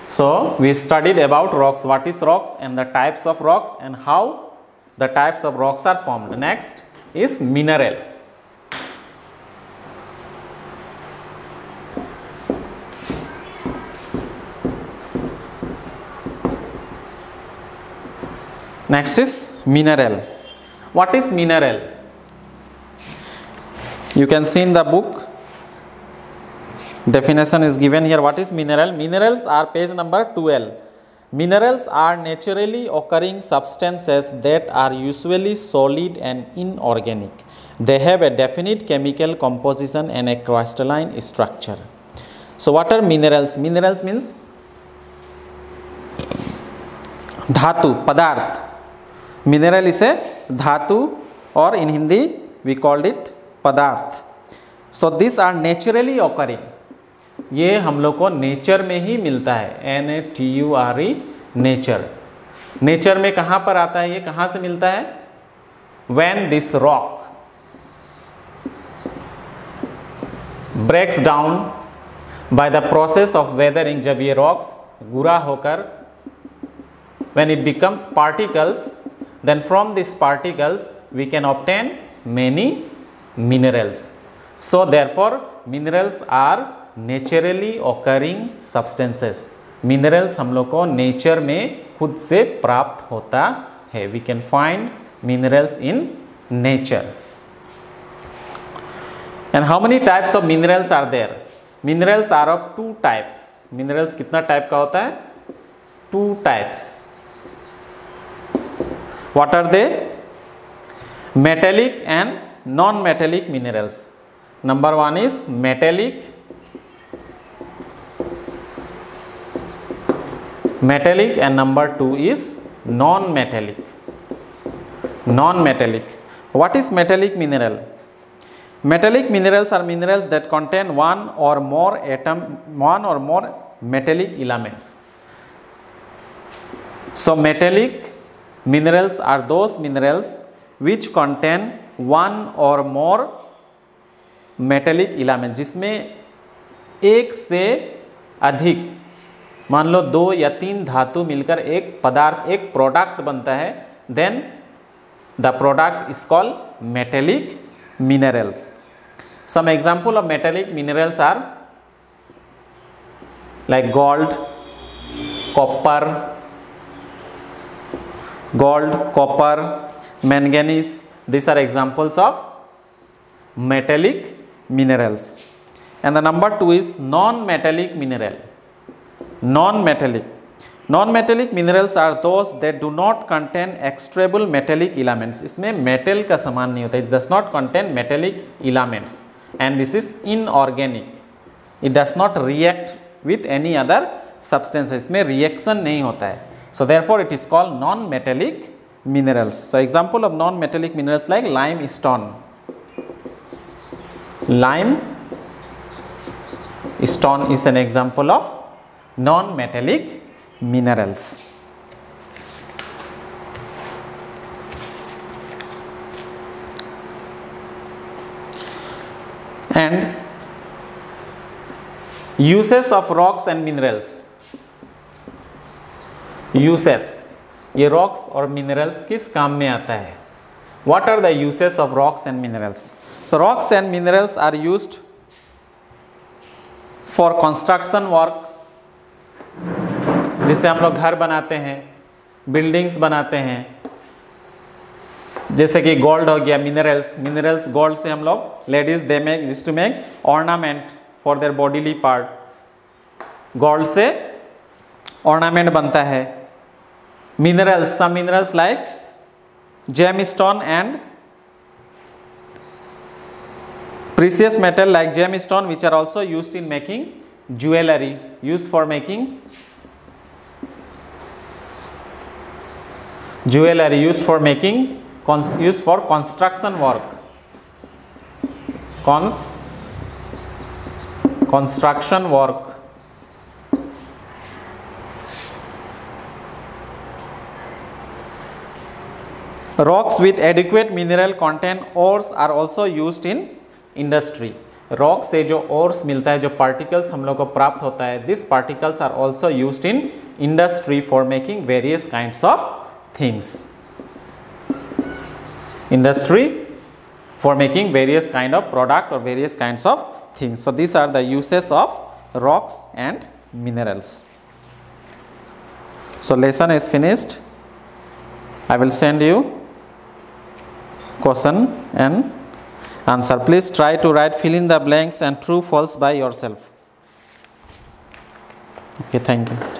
So we studied about rocks, what is rocks and the types of rocks and how the types of rocks are formed. Next is mineral. Next is mineral. What is mineral? You can see in the book, definition is given here. What is mineral? Minerals are page number 12. Minerals are naturally occurring substances that are usually solid and inorganic. They have a definite chemical composition and a crystalline structure. So what are minerals? Minerals means dhatu, padarth. Mineral is a dhatu, or in Hindi we called it padarth. So these are naturally occurring. ये हम लोग को nature में ही मिलता है, NATURE, nature. Nature में कहाँ पर आता है, ये कहाँ से मिलता है? When this rock breaks down by the process of weathering, जब ये rocks गुरा होकर, when it becomes particles, then from these particles we can obtain many minerals. So therefore minerals are naturally occurring substances. Minerals हम लोग को nature में खुद से प्राप्त होता है. We can find minerals in nature. And how many types of minerals are there? Minerals are of 2 types. Minerals कितना टाइप का होता है? 2 types. What are they? Metallic and non metallic minerals. Number 1 is metallic. Metallic, and number 2 is non-metallic. Non-metallic. What is metallic mineral? Metallic minerals are minerals that contain one or more metallic elements. So metallic minerals are those minerals which contain one or more metallic elements, जिसमें एक से अधिक, मान लो 2 या 3 धातु मिलकर एक पदार्थ, एक प्रोडक्ट बनता है, then the product is called metallic minerals. Some example of metallic minerals are like gold, copper, manganese. These are examples of metallic minerals. And the number 2 is non-metallic mineral. Non-metallic minerals are those that do not contain extractable metallic elements. इसमें metal का समान नहीं होता. It does not contain metallic elements and this is inorganic. It does not react with any other substance. इसमें reaction नहीं होता है. So therefore it is called non-metallic minerals. So example of non-metallic minerals like limestone. Limestone is an example of non-metallic minerals. And uses of rocks and minerals. Uses, ये rocks और minerals किस काम में आता है? What are the uses of rocks and minerals? So rocks and minerals are used for construction work, जिससे हम लोग घर बनाते हैं, बिल्डिंग्स बनाते हैं. जैसे कि गोल्ड हो गया, मिनरल्स गोल्ड से हम लोग, ladies they make used to make ornament for their bodily part. Gold से ऑर्नामेंट बनता है. Minerals, some minerals like gemstone and precious metal like gemstone which are also used in making jewelry, used for making jewelry, used for construction work, construction work. Rocks with adequate mineral content ores are also used in industry. Rock से जो ores मिलता है, जो particles हम लोग को प्राप्त होता है, this particles are also used in industry for making various kinds of things. Industry for making various kind of product or various kinds of things. So these are the uses of rocks and minerals. So lesson is finished. I will send you question and answer. Please try to write, fill in the blanks and true false by yourself. Okay, thank you.